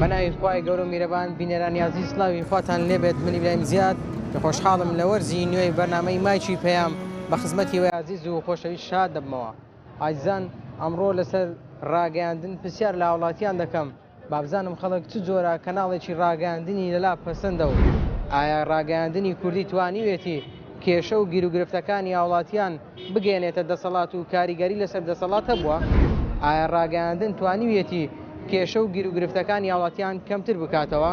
بەناوی خوای گەورە و میرەبان بینێرانی عزیز سڵاوی خواتان لێبێت منی برایم زیاد کە خۆشحاڵم لە وەرزی نوێی بەرنامەی مایکی پەیام بە خزمەتی وەی عزیز و خۆشەویست شاد دەبمەوە. ئایزان ئەمڕۆ لەسەر ڕاگەیاندن پرسیار لە هاوڵاتیان دەکەم بابزانم خەڵک چ جۆرە کەناڵێکی ڕاگەیاندنی لەلا پەسەندە و ئایا ڕاگەیاندنی کوردی توانیوێتی کێشە و گیرروگرفتەکانی هاوڵاتیان بگەێنێتە دەسەڵات و کاریگەری لەسەر دەسەڵات هەبووە؟ ئایا ڕاگەیاندن توانیوێتی کێشە و گیرروگرفتەکانی هاوڵاتیان کەمتر بکاتەوە؟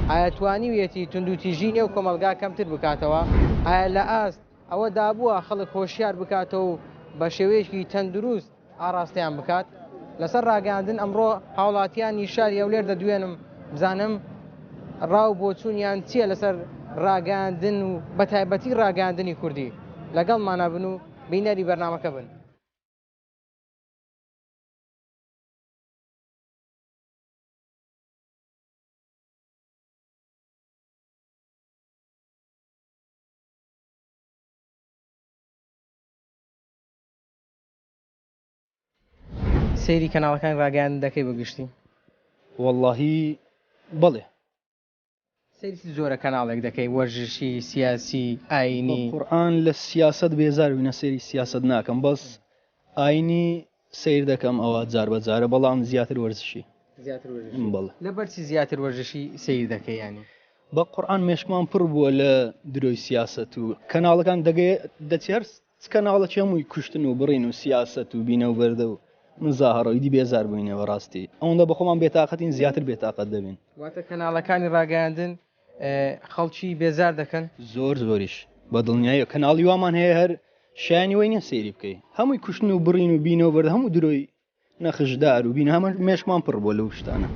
ئایا توانیوێتی توندوتیژی نێو کۆمەلگا کەمتر بکاتەوە؟ ئایا لە ئاست ئەوە دابووە خەڵک هۆشیار بکاتەوە و بە شێوەیەکی تەندروست ئاراستیان بکات؟ لەسەر ڕاگەاندن ئەمڕۆ هاوڵاتیانی شاری ئەولێر دەدوێنم بزانم ڕاو بۆچوونیان چییە لەسەر ڕاگەاندن و بەتایبەتی ڕاگەاندنی کوردی. لەگەڵمانە بن و بینەری بەرنامەکە بن. سەیری کەناڵەکان ڕاگەیاندن دەکەی بەگشتی؟ واللهی بەڵێ سەیری زۆرە کەناڵێک دەکەی وەرزشی سیاسی ئاینی. قورئان لە سیاست بێزار بووینە سەیری سیاست ناکەم بەس ئاینی سیر دەکەم ئەوە جار بەجارە بەڵام زیاتر وەرزشی بەڵێ. لەبەرچی زیاتر وەرزشی سیر دەکەی ینی؟ بە قورئان مێشکمان پڕ بووە لە درۆی سیاست و کەناڵەکان دەچێت کەناڵەکی هەمووی کوشتن و بڕین و سیاست و بینە و بەردە و مزاهڕەوەیدی بێزار بووینەوە ڕاستی ئەوەندە بە خۆمان بێتاقەتین زیاتر بێتاقەت دەبین. واتە کەناڵەکانی ڕاگەیاندن خەڵکی بێزار دەکەن؟ زۆریش بە دڵنیایە کەناڵی وامان هەیە هەر شایانی وی نییە سەیری بکەی هەمووی کوشتن و بڕین و بینەوە بەردە هەموو درۆی نەخشدار و بینە هەمە مێشکمان پڕ بۆ لەو شتانە.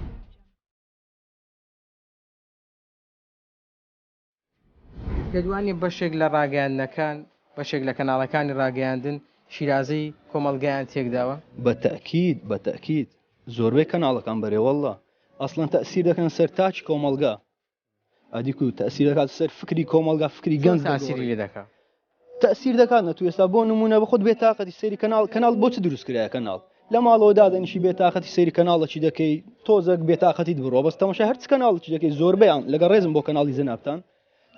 پێدوانی بەشێک لە ڕاگەیاندنەکان بەشێک لە کەناڵەکانی ڕاگەیاندن شیرازەی کۆمەلگایان تێکداوە؟ بە تەکید زۆربەی کەناڵەکان بەرێوەڵڵا ئەسڵەن تەسیر دەکەن سەر تاچ کۆمەلگا ئەدیک و تەسیر دەکات سەر فکری کۆمەلگا فکری گەنج تاسیری لێ دەکات تەسیر دەکات نەتو ئێستا بۆ نمونە بە خۆت بێتاقەتی سەیری کەناڵ بۆچ دروست کرایە کەناڵ لە ماڵەوە دادەنیشی بێتاقەتی سەیری کەناڵەکی دەکەی تۆزێک بێتاقەتیت بڕۆ بەس تەماشا هەرچ کەناڵی دەکەی زۆربەیان لەگە ڕێزم بۆ کەناڵی زەنابتان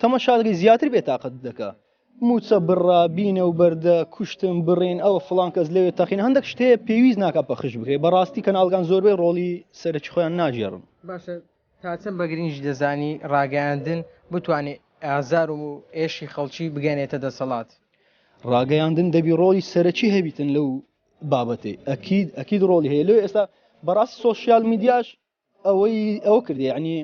تەماشاگەی زیاتر بێتاقەت دەکات موچە بڕا بینە و بەردە کوشتن بڕین ئەوە فڵان کەس لەوێ تەقین هەندێک شتەیە پێویست ناکات بەخش بکەی بەڕاستی کەناڵگان زۆربەی ڕۆڵی سەرەکی خۆیان ناژێڕن. باشە تا چەند بەگرنج دەزانی ڕاگەیاندن بتوانێت ئازار و ئێشی خەڵکی بگەنێتە دەسەڵات؟ ڕاگەیاندن دەبی ڕۆڵی سەرەکی هەبیتن لەو بابەتەی ئەکید ڕۆڵی هەیە لەوێ ئێستا بەڕاستی سۆشیال میدیاش ئەوە کردی یعنی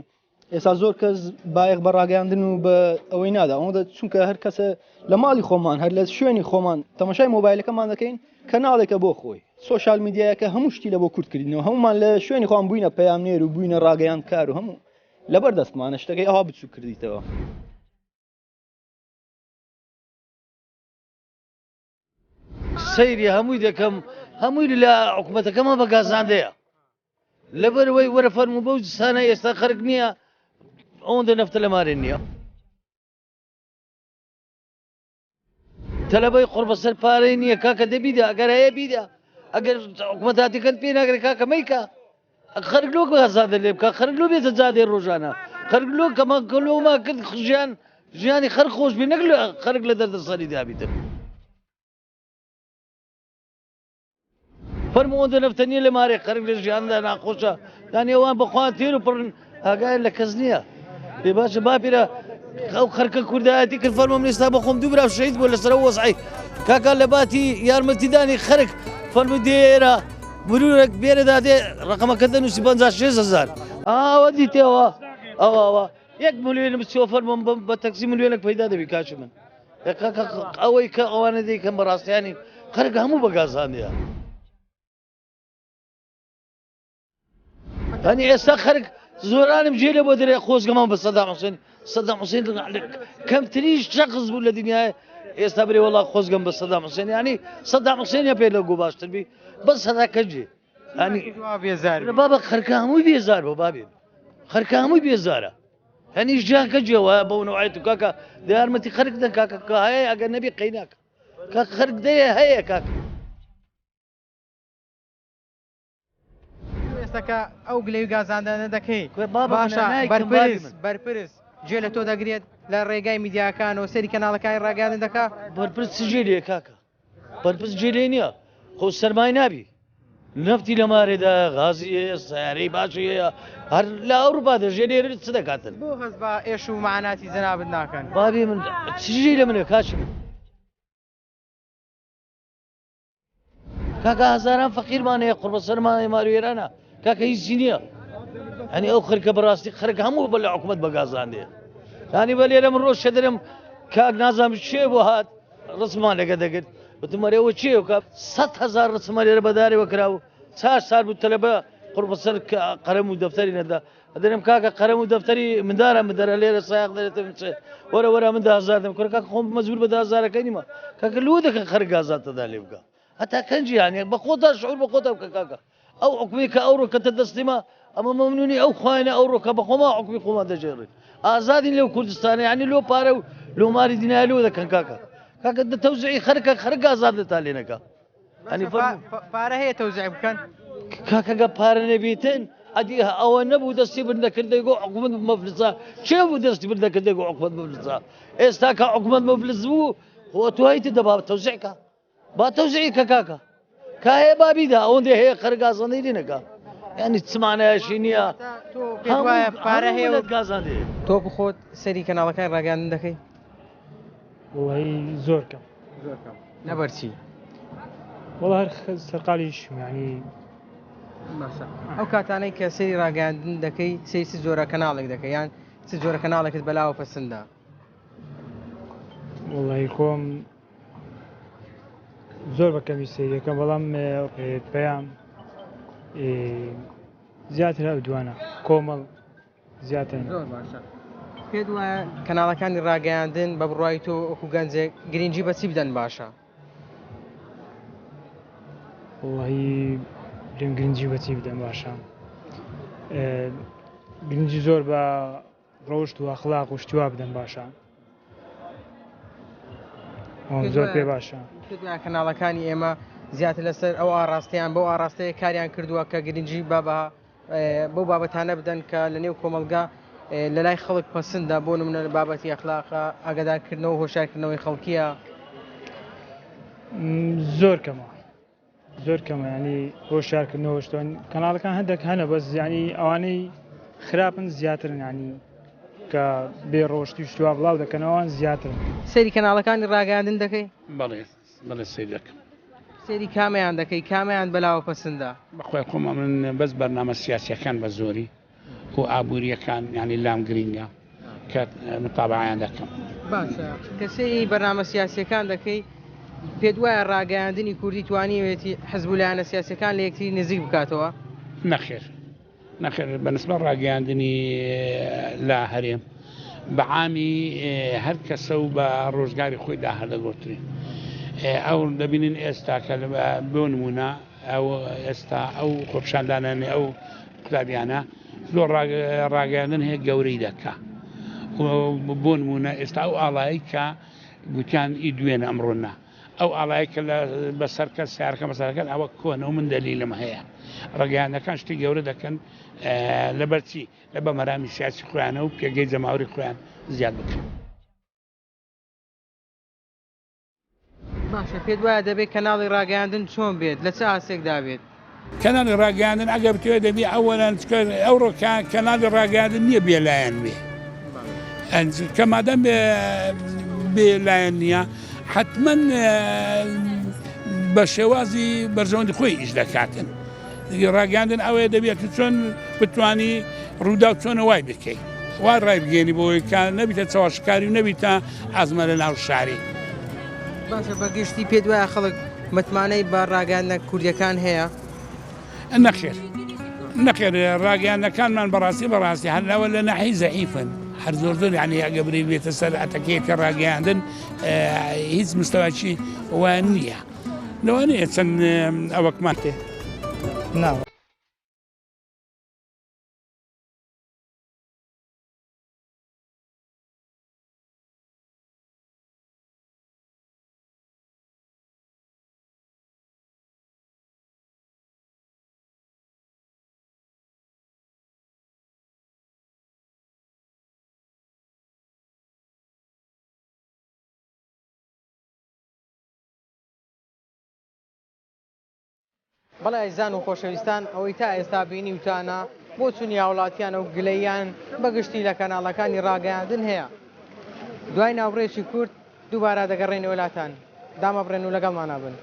ئێستا زۆر کەس بایەق بە ڕاگەیاندن و بە ئەوەی نادا ئەوەندە چونکە هەر کەسە لە ماڵی خۆمان هەر لە شوێنی خۆمان تەماشای مۆبایلەکەمان دەکەین کەناڵێکە بۆ خۆی سۆشیال میدیایەکە هەموو شتی لە بۆ کورتکردنەوە هەمومان لە شوێنی خۆمان بووینە پەیامنێر و بووینە ڕاگەیاند کار و هەموو لەبەر دەستمانە شتەکەی ئەوها بچوو کردیتەوە. سەیری هەمووی دەکەم هەمووی لە حکوومەتەکەمە بە گازاندەیە لەبەرەوەی وەرە فەرموو بەو سانە ئێستا خەرک نییە ئەوەندە نەفتە لە مارێن نییە تەلەبەی قڕ بەسەر پارەی نییە کاکە دەبیدا ئەگەر هەیە بیدا ئەگەر حکوومەتاتیکەت پێ ناگرێت کاکە مەیکە خەرک لۆ گازاندە لێ بکە خەرک لۆ بێتە جادێ ڕۆژانە خەرک لۆ کەمەکەلۆما کرد ژیانی خەرک خۆش بێ نەک خەرک لە دەردەسەری دابیتن فەرمووەندە نەفتە نییە لە مارێ خەرک لە ژیاندا ناخۆشە دانێوان بەخوا تێر و پڕن ئاگای لە کەس نییە بێ باشە باپیرە ئەو خەرکە کوردایەتی کرد فەرمووم ئێستا بەخۆم دوو برا شەهید بۆ لەسەر وەزعی کاکا لە باتی یارمەتیدانی خەرک فەرموو دێرە مرورێک بێرەدا دێ ڕقەمەکە دەنووسی 56,000 ئەوە دیتەوە ئەوە 1 ملیۆن بچەوە فەرمووم بە تەکسی ملیۆنێک پەیدا دەبی کاچ من ئەوەی کە ئەوانە دەیکەم بەڕاستیانی خەرک هەموو بە گازاندەیە هەنی ئێستا خەرک زۆرانم جێ لە بۆ دەرێ خۆزگەمان بە سەدام حوسێن کەمتریش شەخص بوو لە دنیای ئێستا برێ وەڵا خۆزگەم بە سەدام حوسێن ینی سەدام حوسێنە پێ لە گۆ باشتر بی بەس سەداکەجێ بابە خەرکە هەمووی بێزار بۆ بابێ خەرکە هەمووی بێزارە هەنی ژیانکە جێوە بەو نەوەیت و کاکە یارمەتی خەرک دەن کاکە هەیە ئەگەر نەبی قەیناکە کاکە خەرک دەیە هەیە کاکە ڕاستەکە ئەو گلەی گازاندانە دەکەی بابا باشە منە نایکەم بابی من. بەرپرس گوێ لە تۆ دەگرێت لە ڕێگای میدیاکانەوە سەری کەناڵەکانی ڕاگەاندن دەکا بەرپرس جێلێ کاکە بەرپرس جێلێ نییە خۆ سەرمای نابی نفتی لە مارێدا غازی هەیە سیارەی باشی هەیە هەر لە ئەوروپا دەژێنێر چ دەکاتن بۆ هەست بە ئێش و معناتی جەنابەت ناکەن بابی من چژی لە منە کاچم کاکە هەزاران فەقیرمانەیە قڕبە سەرمانەی ماروێرانە کاکە هیچی نییە ئەنی ئەو خەرکە بەڕاستی خەرک هەموو بە لە حکوومەت بەگازاندێ ینی بە لێرە من ڕۆژ شەدرم کاک نازانم چێ بۆ هات ڕسمان لەگە دەگرت وتمەرەوە چێ و کاپ 100,000 ڕسمە لێرە بەدارەوە کراوە چار سال بوو تەلەبە قڕبە سەر قەرەم و دەفتەری نەدا ئەدەرم کاکە قەرەم و دەفتەری مندارە بدەرە لێرە سایق دەرێتم چێ وەرە من 10,000 دەم کوڕ کاکە خۆم مەجبور بە 10,000ەکەی نیمە کاکە لۆ دەکەن خەرک گازاتەدا لێ بکە هەتا کەنجی هانێ بە خۆتا شعور بە خۆتا بکە کاکە ئەو حکومی کە ئەو ڕۆکەتە دەستیما ئەمە مەمنونی ئەو خوێنە ئەو ڕۆکە بە خۆما حکومی خۆمان دەژێڕێت ئازادین لەو کوردستانە ینی لۆ پارە و لۆماری دینای لۆ دەکەن کاکە کاکە دەتەوزعی خەرکە خەرک ئازاد دەتا لێنەکە ئەنی پارە هەیە تەوزیع بکەن کاکەگە پارە نەبیتن ئەدی ئەوە نەبوو دەستی بردەکردەی گۆ حکومت مەفلسا چێ بوو دەستی بردەکردەی گۆ حکومت مەفلسا ئێستا کە حکومت مەفلس بوو خۆ توایتی دەبا تەوزیعکە با تەوزیعی کە کاکە کایە بابیدا ئەوەندە هەیە خەرک گازاندەی لێنەکە ینی چمانایشی نییە پارە هەیە گازاندێ تۆ بخۆت سەری کەناڵەکان ڕاگەاندن دەکەی وڵی زۆر کەم نەبەرچی وڵ هەر سەرقالیش ینی ئەو کاتانەی کە سەری ڕاگەاندن دەکەی سەیسی زۆرە کەناڵێک دەکەی یان چ جۆرە کەناڵێکت بەلاوە پەسەندە وڵی خۆم زۆر بەکەمی سریەکەم بەڵام پێیان زیاتر هەو دوانە کۆمەڵ زیاتر زۆر باشە پێت وایە کەناڵەکانی ڕاگەیاندن بە بڕای تۆ وەکو گەنجێک گرنگی بەچی بدەن باشە وڵی گرنگی بەچی بدەن باشە گرنگی زۆر بە ڕۆشت و ئەخلاق و شتوا بدەن باشە زۆر پێ باشە کەناڵەکانی ئێمە زیاتر لەسەر ئەو ئاراستەیان بۆ ئاراستەیە کاریان کردووە کە گرنگی بۆ بابەتانە بدەن کە لە نێو کۆمەلگا لە لای خەڵک پەسەندە بۆ نمونە لە بابەتی ئەخلاقە ئاگادارکردنەوە هۆشارکردنەوەی خەڵکیە زۆر کەمە زۆر کەمە ینی هۆشارکردنەوە شتۆن کەناڵەکان هەندێک هەنە بەس ینی ئەوانەی خراپن زیاترن ینی کە بێ ڕۆشتی شتوا بڵاو دەکەنەوەوان زیاترن سەری کەناڵەکانی ڕاگەاندن دەکەی بەڵێ سەیر دەکەم سەری کامیان دەکەی کامیان بەلاوە پەسەندە بەخۆی خۆم من بەس بەرنامە سیاسیەکان بە زۆری و ئابوووریەکان ینی لام گرینگە کە متابعیان دەکەم باشە کە سەری بەرنامە سیاسیەکان دەکەی پێت وایە ڕاگەاندنی کوردی توانیوێتی حەزبولایەنە سیاسەکان لە یەکتری نزیک بکاتەوە نەخێر بەنسبە ڕاگەاندنی لا هەرێم بەعامی هەر کەسە و بە ڕۆژگاری خۆیدا هەردەگۆترین ئەو دەبینین ئێستا کە بۆ نمونە ئەو ئێستا ئەو خۆپشاندانانێ ئەو قوتابیانە زۆر ڕاگەاندن هەیە گەورەی دەکا بۆ نمونە ئێستا ئەو ئاڵایی کە گوتیان ئی دوێنە ئەمڕۆنا ئەو ئاڵایی کە بەسەر کە سیارەکە مەسەرەکەن ئەوە کۆنە و من دەلیلم هەیە ڕاگەیاندەکان شتی گەورە دەکەن لەبەرچی لە بە مەرامی سیاسی خۆیانە و پێگەی جەماوری خۆیان زیاد بکەن باشە پێت وایە دەبێت کەناڵی ڕاگەاندن چۆن بێت لە چه ئاسێکدا بێت کەناڵی ڕاگەاندن ئەگەر بتوێ دەبی ئەوەن ئەو ڕۆکان کەناڵی ڕاگەاندن نییە بێلایەن بێ کەمادەم بێلایەن نییە حتمما بە شێوازی بەرژەوەندی خۆی ئیش دەکاتن ڕاگەاندن ئەوەیە دەبێت چۆن بتوانی ڕوودا و چۆنە وای بکەیت وا ڕای بگەێنی بۆی کە نەبیتە چاواشکاری و نەبیتە ئازمە لە ناو شاری باشە بەگشتی پێت وایە خەڵک متمانەی بە ڕاگەاندنە کوردیەکان هەیە نەخێر ڕاگەاندنەکانمان بەڕاستی هەرلاوە لە ناحی زەعیفن هەر زۆر ینی ئەگەبری بێتە سەر ئەتەکەیەکە ڕاگەاندن هیچ مستەواکی وان نییە لەوانەیە چەند ئەوەکمان تێ ناوە بەڵێ ئەیزان و خۆشەویستان ئەوەی تا ئێستا بینی وتانە بۆ چوونی هاوڵاتیان و گلەیان بەگشتی لە کەناڵەکانی ڕاگەیاندن هەیە. دوای ناوڕێکی کورد دووبارە دەگەڕێنە وڵاتان. دامەبڕێن و لەگەڵمانە بن.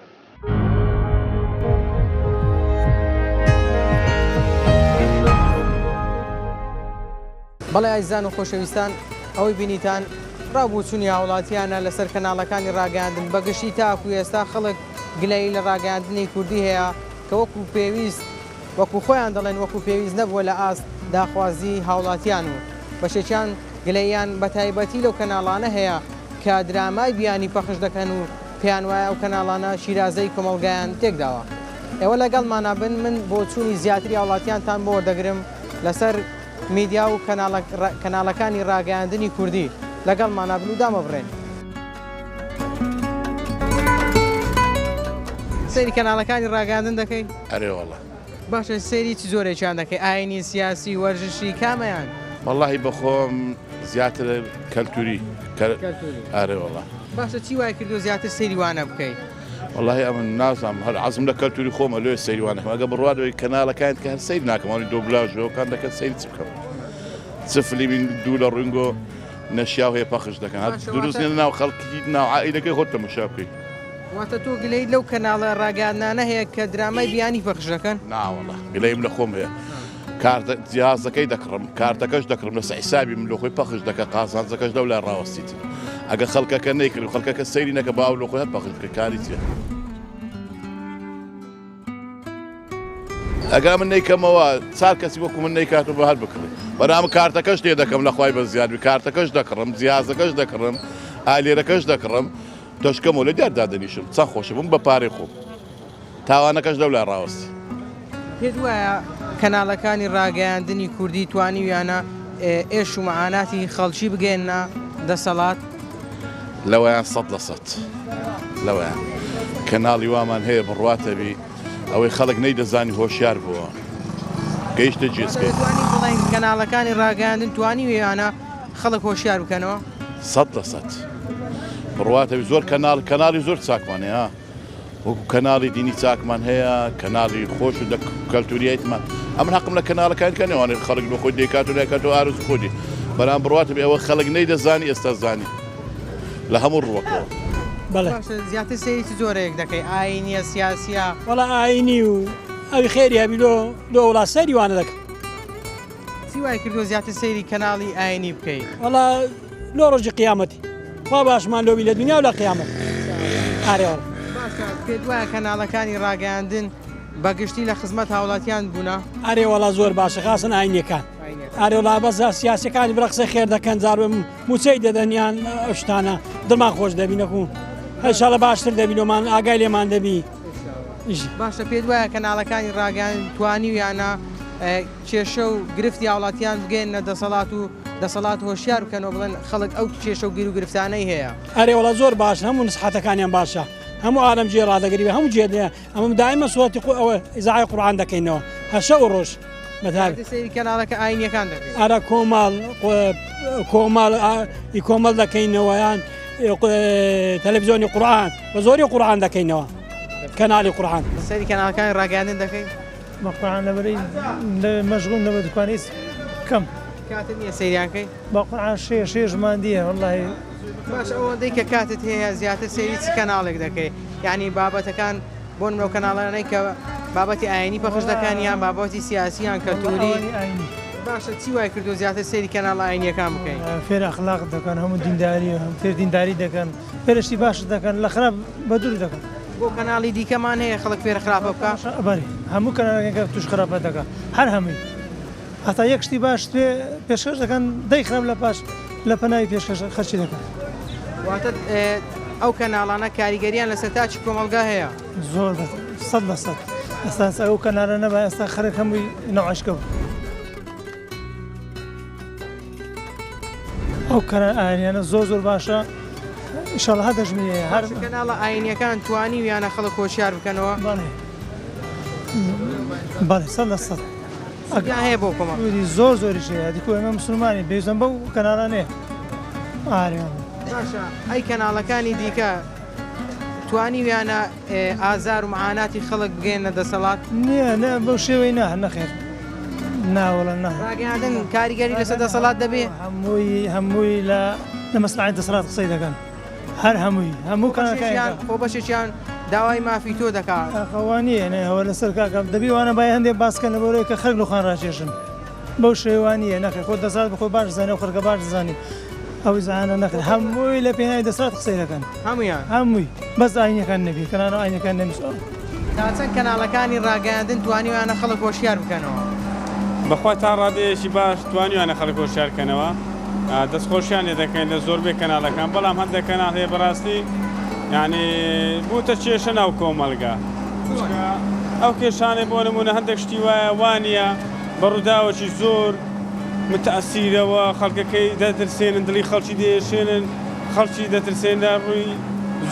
بەڵێ ئایزان و خۆشەویستان ئەوەی بینیتان ڕابووچوونی هاوڵاتیانە لەسەر کەناڵەکانی ڕاگەاندن بەگشتی تاکو ئێستا خەڵک گلەی لە ڕاگەاندنی کوردی هەیە کە وەکو پێویست وەکو خۆیان دەڵێن وەکو پێویست نەبووە لە ئاست داخوازی هاوڵاتیان و بەشێکیان گلەیان بە تایبەتی لەو کەناڵانە هەیە کە درامای بیانی پەخش دەکەن و پێیان وایە ئەو کەناڵانە شیرازەی کۆمەڵگایان تێکداوە. ئێوە لەگەڵمانە بن من بۆ چوونی زیاتری هاوڵاتیانتان بۆ وەردەگرم لەسەر میدیا و کەناڵەکانی ڕاگەاندنی کوردی لەگەڵمانە بن و دامەبڕێن. سەیری کەناڵەکانی ڕاگەاندن دەکەی؟ ئەرێوەڵە. باشە سەیری چ زۆرێکیان دەکەی؟ ئاینی سیاسی وەرزشی کامەیان؟ وەڵاهی بەخۆم زیاتر کەلتوری ئەرێوەڵە. باشە چی وای کردو زیاتر سەیری وانە بکەیت؟ وەڵاهی ئەمن نازانم هەر عەزم لە کەلتوری خۆمە لێ سەیریوانەکەم ئەگە بڕوادەوەی کەناڵەکانت کە هەر سەیر ناکەمەوەی دۆبلاژەوەکان دەکەن سەیری چ بکەم. چ فلیمی دوو لە ڕوونگۆ نەشیاو هەیە پەخش دەکەن دروست ناو خەڵکی ناو عائیلەکەی خۆت تەماشا بکەیت. واتە تۆ گلەی لەو کەناڵە ڕاگەاندنانە هەیە کە درامای بیانی پەخش دەکەن؟ ناوەڵە گلەیم لە خۆم هەیە. جیازەکەی دەکڕم کارتەکەش دەکڕم لەسەر حیسابی من لە خۆی پەخش دەکە قازانجەکەش لەو لای ڕاوەستیت. ئەگە خەڵکەکە نەیکرد و خەڵکەکە سەیری نەکە باو لە خۆی هەر پەخش بکە کاری چییە؟ ئەگە من نەیکەمەوە چار کەسی وەکو من نەیکاتەوە بە هەر بکڕێت. بەنامە کارتەکەش لێ دەکەم لە خوای بە زیادی کارتەکەش دەکڕم جیازەکەش دەکڕم ئالێرەکەش دەکڕم دەشکەمەوە لە دیار دادەنیشم چەند خۆشە بم بە پارەی خۆم تاوانەکەش لەو لای ڕاوەستی. پێت وایە کەناڵەکانی ڕاگەیاندنی کوردی توانیویانە ئێش و مەعاناتی خەڵکی بگەێنە دەسەڵات؟ لەوەیان 100% لەوەیان کەناڵی وامان هەیە بڕواتەبی ئەوەی خەڵک نەیدەزانی هۆشیار بووە گەیشتە جێسکەی. توانی بڵێن کەناڵەکانی ڕاگەیاندن توانیویانە خەڵک هۆشیار بکەنەوە؟ 100% بڕواتەبی زۆر کەناڵی زۆر چاکمانێ ها وەکو کەناڵی دینی چاکمان هەیە کەناڵی خۆش و کەلتوریایتمان ئەمن حەقم لە کەناڵەکان کەنێوانێ خەڵک بە خۆی دەیکات و دەکاتەوە ئارز خۆدی بەرام بڕواتەبی ئەوە خەڵک نەیدەزانی ئێستا زانی لە هەموو ڕوەکەوە. زیاتر سەیری زۆرێک دەکەی ئاینیە سیاسیە؟ وەڵا ئاینی و ئەوی خێری هەبی لۆ وڵات سەیری وانە دەکەم. چی وای کردو زیاتر سەیری کەناڵی ئاینی بکەیت؟ وەڵا لۆ ڕۆژی قیامەتی وا باشمان لۆبی لە دنیا و لە قیامەت. ئارێوەڵ پێت وایە کەناڵەکانی ڕاگەیاندن بەگشتی لە خزمەت هاوڵاتیان بوونە؟ ئارێوەڵا زۆر باشە خاسن ئاینیەکان ئارێوڵا بەزە سیاسەکانی بڕە قسە خێر دەکەن زارم موچەی دەدەنیان ئەو شتانە دڵمان خۆش دەبینەکوون هەشاڵە باشتر دەبینەوەمان ئاگای لێمان دەبی. باشە پێت وایە کەناڵەکانی ڕاگەیاندن توانیویانە کێشە و گرفتی هاوڵاتیان بگەێنە دەسەڵات هۆشیار بکەنەوە بڵێن خەڵک ئەو کێشە و گیر و گرفتانەی هەیە؟ ئارێوەڵا زۆر باش هەموو نسحەتەکانیان باشە هەموو عالم جێ ڕادەگەری بە هەموو جێدەیە ئەمە دائیمە سوەتی ئەوە ئیزاعی قورئان دەکەینەوە هەشە و ڕۆژ سەیری کەناڵەکە ئاینیەکان دەکەین. ئارە کۆمەڵ دەکەینەوەیان تەلەڤیزیۆنی قورئان بە زۆری قورئان دەکەینەوە کەناڵی قورئان. سەیری کەناڵەکانی ڕاگەیاندن دەکەین؟ بە قورئان لەبەرەی مەشغوڵ لەبە دوکانەی کەم کاتت نییە سەیریانکەی؟ بە قورئان شێژمان دیە وەڵڵاهی. باش ئەوەندەی کە کاتت هەیە زیاتر سەیری چ کەناڵێک دەکەی؟ یعنی بابەتەکان بۆن لەو کەناڵانەی کە بابەتی ئاینی پەخش دەکەن یان بابەتی سیاسییان کەلتوری؟ باشە چی وای کردو زیاتر سەیری کەناڵ ئاینیەکان بکەین؟ فێر ئەخلاق دەکەن هەموو دینداری فێر دینداری دەکەن فێرشتی باش دەکەن لە خراپ بە دوور دەکەن. بۆ کەناڵی دیکەمان هەیە خەڵک فێر خراپە بکە؟ بەری هەموو کەناڵەکە توش خراپە دەکە هەر هەمووی هەتا یەک شتی باش پێشکەش دەکەن دەی خراپ لە پاش لە پەناوی پێشکەش خەرچی دەکەن. واتە ئەو کەناڵانە کاریگەریان لەسەر تاچی کۆمەڵگا هەیە؟ زۆر 100% ئەستا ئەو کەناڵە نەبە ئێستا خەرک هەمووی نەواشکە بوو. ئەو ئاینیانە زۆر باشە ئینشاڵڵا هەدەژمێ هەر کەناڵە ئاینیەکان توانیویانە خەڵک هۆشیار بکەنەوە؟ بەڵێ 100% هەیە بۆ کۆمەڵی زۆریش هەیە دیکو ئێمە مسلمانی بێزم بەو کەناڵانەیە ئارێ. باشە ئەی کەناڵەکانی دیکە توانی ویانە ئازار و معاناتی خەڵک بگەێنە دەسەڵات نییە بەو شێوەی نەخێر ناوەڵە نە ڕاگەاندن کاریگەری لەسەر دەسەڵات دەبێ هەمووی لە مەسلحەتی دەسەڵات قسەی دەکەن هەر هەموو کەناڵەکان خۆ بەشێکیان داوای مافی تۆ دەکات ئەوانیە ئەوە لەسەر کاکەم دەبی وانە باە هەندێک باسکەن لەبەرەوەی کە خەرک لە خۆیان ڕاکێشن بەو شێوانیە نەکە خۆ دەسات بخۆی باش زانێ و خەرکە باش زانانی ئەوی زانە نەکرد هەمووی لە پێناوی دەسات قسەی دەکەن هەمووی بەس ئاینەکان نەبی کەنانە ئاینەکان نەمیسۆ تا چەند کەناڵەکانی ڕاگەاندن توانیوانە خەڵک هۆشیار بکەنەوە بەخوا تا ڕادەیەکی باش توانیوانە خەڵک هۆشیارکەنەوە دەستخۆشیان لێ دەکەین لە زۆربەی کەناڵەکان بەڵام هەندێک کەناڵ هەیە بەڕاستی یعنی بووتە کێشە ناو کۆمەلگا ئەو کێشانێ بۆ نمونە هەندێک شتی وایە وانە بەڕووداوەکی زۆر متەئسیرەوە خەڵکەکەی دەترسێنن دڵی خەڵکی دێشێنن خەڵکی دەترسێندا ڕووی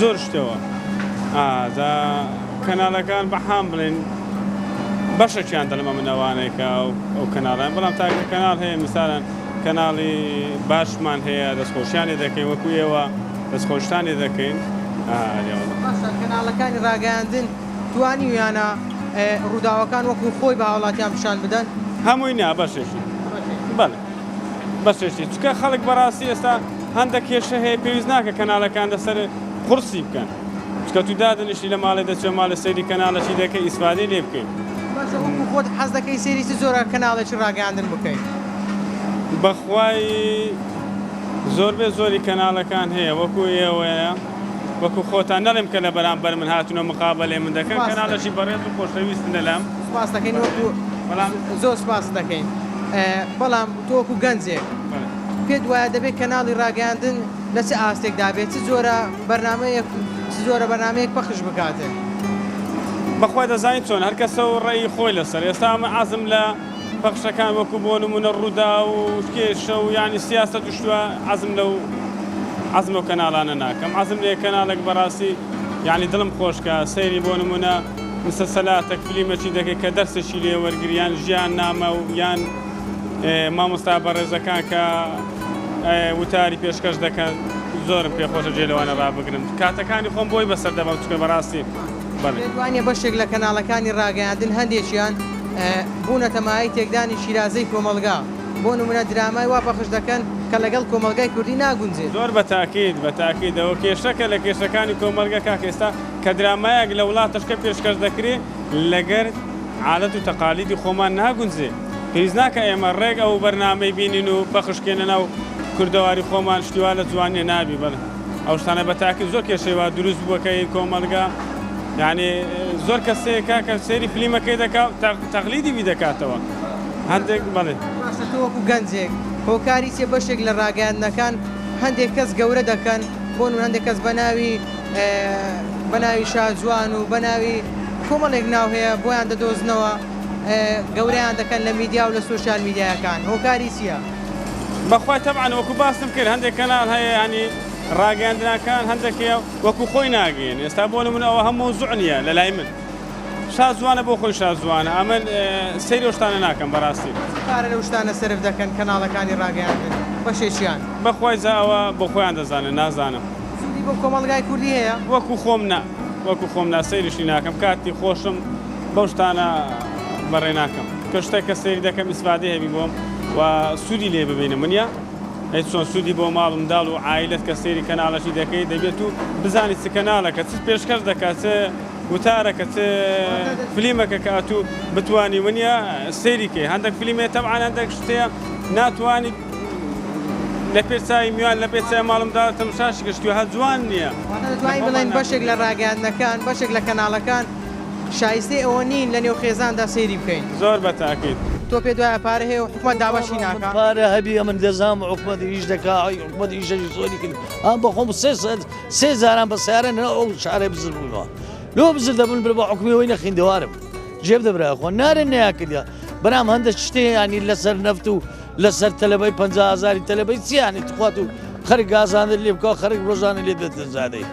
زۆر شتەوە کەناڵەکان بەحام بڵێن بەشێکیان دەڵمە منەوانێکە ئەو کەناڵیان بەڵام تاکە کەناڵ هەیە میسالەن کەناڵی باشمان هەیە دەستخۆشیانی دەکەین وەکو ئێوە دەستخۆشتانی دەکەین کەناڵەکانی ڕاگەاندن توانی ویانە ڕووداوەکان وەکو خۆی بە هاوڵاتیان پیشان بدەن هەمووی نا بەشێکی بەڵێ بەشێکی چکە خەڵک بەڕاستی ئێستا هەندێک کێشە هەیە پێویست ناکە کەناڵەکان لەسەر قورسی بکەن چکە تو دادنیشتی لە ماڵی دەچێت ماڵە سەیری کەناڵەکی دەکەی ئیسفادەی لێ بکەین خۆت حەز دەکەی سێری زۆرە کەناڵێکی ڕاگەاندن بکەیت بەخوای زۆری کەناڵەکان هەیە وەکو ئێوەیە وەکو خۆتان نەڵێم کە لە بەرامبەر من هاتوونە مقابلێ من دەکەن کەناڵەکی بەڕێز و خۆشەویستن لەلام سپاس دەکەین وەکو زۆر سپاس دەکەین بەڵام تۆ وەکو گەنجێک پێت وایە دەبێت کەناڵی ڕاگەاندن لە چه ئاستێکدا بێت زۆرە بەرنامەیەک پەخش بکاتێ بەخوای دەزانین چۆن هەر کەسە و ڕێی خۆی لەسەر ئێستا عازم لە پەخشەکان وەکو بۆ نمونە ڕوودا و کێشە و ینی سیاست و شتووە عزم و کەناڵانە ناکەم عزم لێ کەناڵێک بەڕاستی یعنی دڵم خۆشکە سەیری بۆ نمونە مسەسەلاتێک فلیمەکی دەکەی کە دەرسێکی لێ وەرگریان ژیان نامە و یان مامۆستا بەڕێزەکان کە وتاری پێشکەش دەکەن زۆرم پێخۆشە جێلەوانە ڕابگرم کاتەکانی خۆم بۆی بەسەر دەبم چکە بەڕاستی دوانیە بەشێک لە کەناڵەکانی ڕاگەاندن هەندێکیان بوونە تەمایی تێکدانی شیرازەی کۆمەلگا بۆ نمونە درامای وا پەخش دەکەن کە لەگەڵ کۆمەلگای کوردی ناگونجێت زۆر بەتاکیدەوە کێشەکە لە کێشەکانی کۆمەلگا کاکێستا کە درامایەک لە وڵاتەشکە پێشکەش دەکرێت لەگەر عادەت و تەقالیدی خۆمان ناگونجێ پێویست ناکە ئێمە ڕێک ئەو بەرنامەی بینین و پەخشکێنە ناو کوردەواری خۆمان شتیوا لە جوانێ نابی بڵێ ئەو شتانە بەتاکی زۆر کێشەیەوە دروست بووەکەی کۆمەلگا یعنی زۆر کەسەیەکە کە سێری فلیمەکەی دەکات تەقلیدی بی دەکاتەوە هەندێک بڵێ وەکو گەنجێک هۆکاری چێ بەشێک لە ڕاگەاندنەکان هەندێک کەس گەورە دەکەن بۆن و هەندێک کەس بەناوی شاجوان و بەناوی کۆمەڵێک ناو هەیە بۆیان دەدۆزنەوە گەورەیان دەکەن لە میدیا و لە سوشال میدیاکان هۆکاری چییە؟ بەخوای تەبعاً وەکو باسم کرد هەندێک کەناڵ هەیە ینی ڕاگەاندنەکان هەندێکە وەکو خۆی ناگەین ئێستا بۆ نمونەوە هەموو زوعنیە لە لای من شازوانە بۆ خۆی شازوانە ئەمە سەیری شتانە ناکەم بەڕاستی کارە لەو شتانە سرف دەکەن کەناڵەکانی ڕاگەاندن بەشێکیان بەخوای زاوە بۆ خۆیان دەزانن نازانم سوودی بۆ کۆمەڵگای کوردی هەیە وەکو خۆم نا سەیریشی ناکەم کاتی خۆشم بەو شتانە بەڕێ ناکەم کە شتێک کە سەیری دەکەم ئیسفادەی هەبی بۆم و سوودی لێ ببینە منە هیچ چۆن سوودی بۆ ماڵ منداڵ و عایلەت کە سەیری کەناڵەشی دەکەی دەبێت و بزانی چ کەناڵەکە چ پێشکەش دەکات چ وتارەکە چ فلیمەکە کات و بتوانی منە سەیریکەی هەندێک فلیمێ تەبعاً هەندێک شتەیە ناتوانانی لە پێچای میوان لە پێچای ماڵمدا تەماشاشی گەشتووە هە جوان نییە دەتوانین بڵێن بەشێک لە ڕاگەاندنەکان بەشێک لە کەناڵەکان شایستەی ئەوە نین لە نێو خێزاندا سەیری بکەین زۆر بەتاکید تۆ پێ دوایە پارە هەیە و حکومەت دابەشی ناکات پارە هەبی ئەمن دەزانم حکومەتی هیچ دەکات حکومەتی هیچەی زۆری کرد ئەم بەخۆم سێ زاران بە سیارە ئەو شارێ بزر بوویەوە لۆ بزر دەبن بە حکومیەوەی نەخیندەوارم جێب دەبرا خۆ نارێن نەیاکردیا بەرام هەندێک شتێ لەسەر نەفت و لەسەر تەلەبەی 50,000 تەلەبەی چیانی تخوات و خەرک گازانە لێ بکە خەرک ڕۆژانە لێ دەزادەی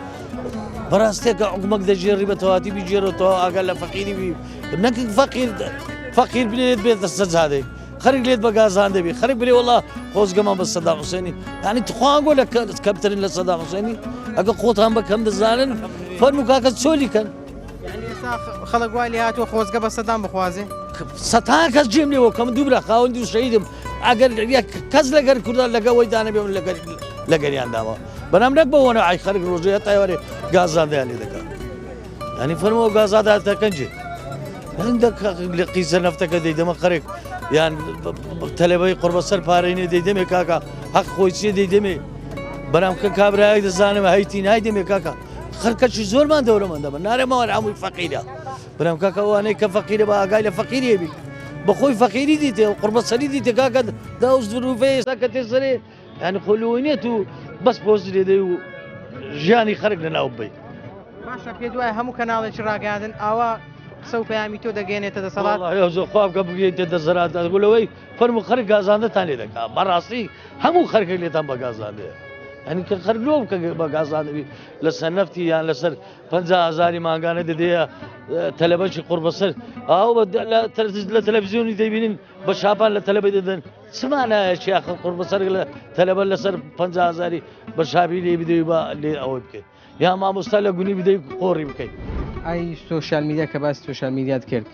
بەڕاستێکە حکومەت دەژێڕی بە تەواتی بیجێرەوە ئاگەر لە فەقیری بی نەک فەقیر بێت بێتە سەجادەی خەرک لێت بە گازان دەبی خەرک برێ وڵا خۆزگەمان بە سەدام حوسێنی ینی تخواگۆ لە کەمترین لە سەدام حوسێنی ئەگە خۆتان بەکەم دەزانن فەرمو کاکە چۆلیکەن ئێستا خەڵک وای لێ هاتووە خۆزگە بە سەدام بخوازێ سەتان کەس جێم لێەوە کەم دوورە خاوەندی و شەیدم ئەگەر کەس لەگەر کوردان لەگەوەی دانە بێ لەگەریان داوە بەنام نەک بەوەنە ئای خەرک ڕۆژەیە تایوەێ گازاندیان لێ دەکات ینی فەرمەوە گازادا دەکەنجێ لە قیسە نەفتەکە دەیدەمە خەرێک یان تەلەبەی قڕبەسەر پارەینێ دەیدەمێ کاکە حەق خۆی چێ دەیدەمێ بەرام کە کابراایك دەزانم هەیتی نایدەمێ کاکە خەرکەچی زۆرمان دەورەمەندە بە نارێمەوە هەمووی فەقیرە بەرام کاکە وانەی کە فەقیرە بە ئاگای لە فەقیرێبی بەخۆی فەقیری دیتێ و قڕبەسەری دیتە کاکە داوز دروڤێ ئێستا کە تێسەرێ ینی خۆلوێنێت و بەس پۆست لێدەی و ژیانی خەرک لەناو بێ باشە پێ دوای هەموو کەناڵێکی ڕاگەاندن ئاوا قسە و پەیامی تۆ دەگەێنێتە دەسەڵات خوا بکە بگەیتە دەسەڵات گولەوەی فەرمو خەرک گازاندەتان لێ دەکات بەڕاستی هەموو خەرکێک لێتان بە گازاندێ ئەنی کە خەرلۆ بکە بە گازاندەبی لەسەر نەفتی یان لەسەر 50,000 ماگانە دەدەیە تەلەبەشی قوربەسەر ئاو لە تەلەڤیزیۆنی دەبینین بە شاپان لە تەلەبەی دەدەن چمانایە چیاخ قوربەسەر لە تەلەبە لەسەر 50,000 بە شاپی لێ بدەی بە لێ ئەوەی بکەیت یا مامۆستا لە گونی بدەی قۆڕی بکەیت ئای سوۆشال میدیا کە باسی سوۆشال میدیات کرد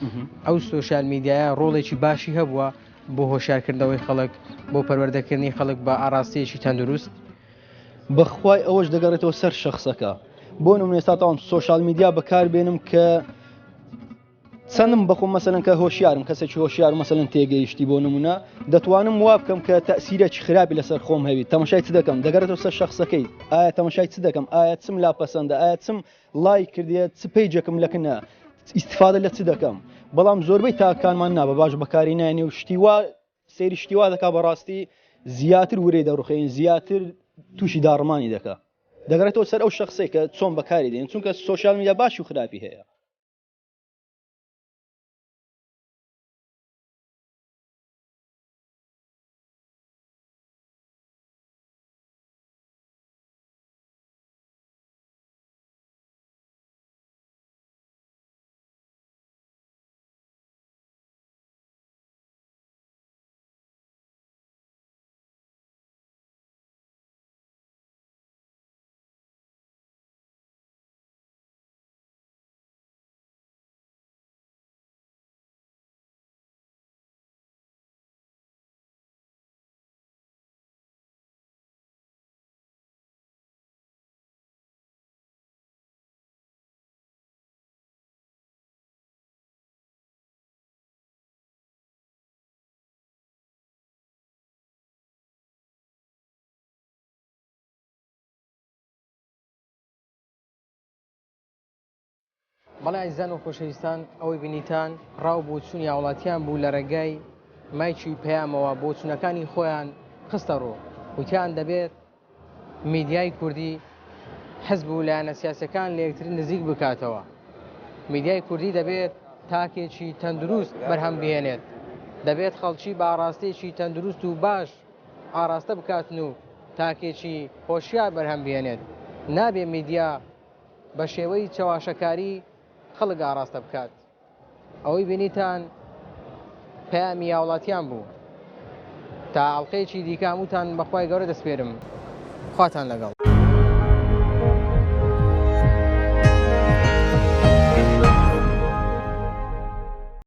ئەو سوۆشال میدیایە ڕۆڵێکی باشی هەبووە بۆ هۆشیارکردنەوەی خەڵک بۆ پەروەردەکردنی خەڵک بە ئاراستەیەکی تەندروست بەخوای ئەوەش دەگەڕێتەوە سەر شخصەکە بۆ نمونە ئێستا تاوان سوۆشال میدیا بەکاربێنم کە چەندم بەخۆم مەسەلەن کە هۆشیارم کەسێکی هۆشیار مەسەلەن تێگەیشتی بۆ نمونە دەتوانم وا بکەم کە تەسیرێکی خراپی لەسەر خۆم هەبی تەماشای چ دەکەم دەگەڕێتەوە سەر شخصەکەی ئایا تەماشای چ دەکەم ئایا چم لاپەسەندە ئایا چم لای کردێت چ پەیجێکم لەکنە ئیسیفادە لە چ دەکەم بەڵام زۆربەی تاکانمان نابە باش بەکاری نایێنێ و شتیوا سەیری شتیوا دەکا بەڕاستی زیاتر ورەی دەڕوخێن زیاتر تووشی داڕمانی دەکات دەگەڕێتەوە سەر ئەو شخصی کە چۆن بەکاری دێن چونکە سوۆشال میدیا باشی و خراپی هەیە بەڵێ ئازیزان و خۆشەویستان ئەوەی بینیتان ڕاو بۆ چوونی هاوڵاتیان بوو لە ڕێگای مایکی پەیامەوە بۆ چوونەکانی خۆیان خستە ڕۆ وتیان دەبێت میدیای کوردی حەزب و لایەنە سیاسەکان لە یەکتر نزیک بکاتەوە میدیای کوردی دەبێت تاکێکی تەندروست بەرهەم بهێنێت دەبێت خەڵکی بە ئاراستەیەکی تەندروست و باش ئاراستە بکاتن و تاکێکی خۆشیار بەرهەم بهێنێت نابێ میدیا بە شێوەی چاواشەکاری خەڵک ئاراستە بکات ئەوەی بینیتان پەیامی هاوڵاتیان بوو تا ئەڵقەیەکی دیکە هەمووتان بەخوای گەورە دەسپێرم خواتان لەگەڵ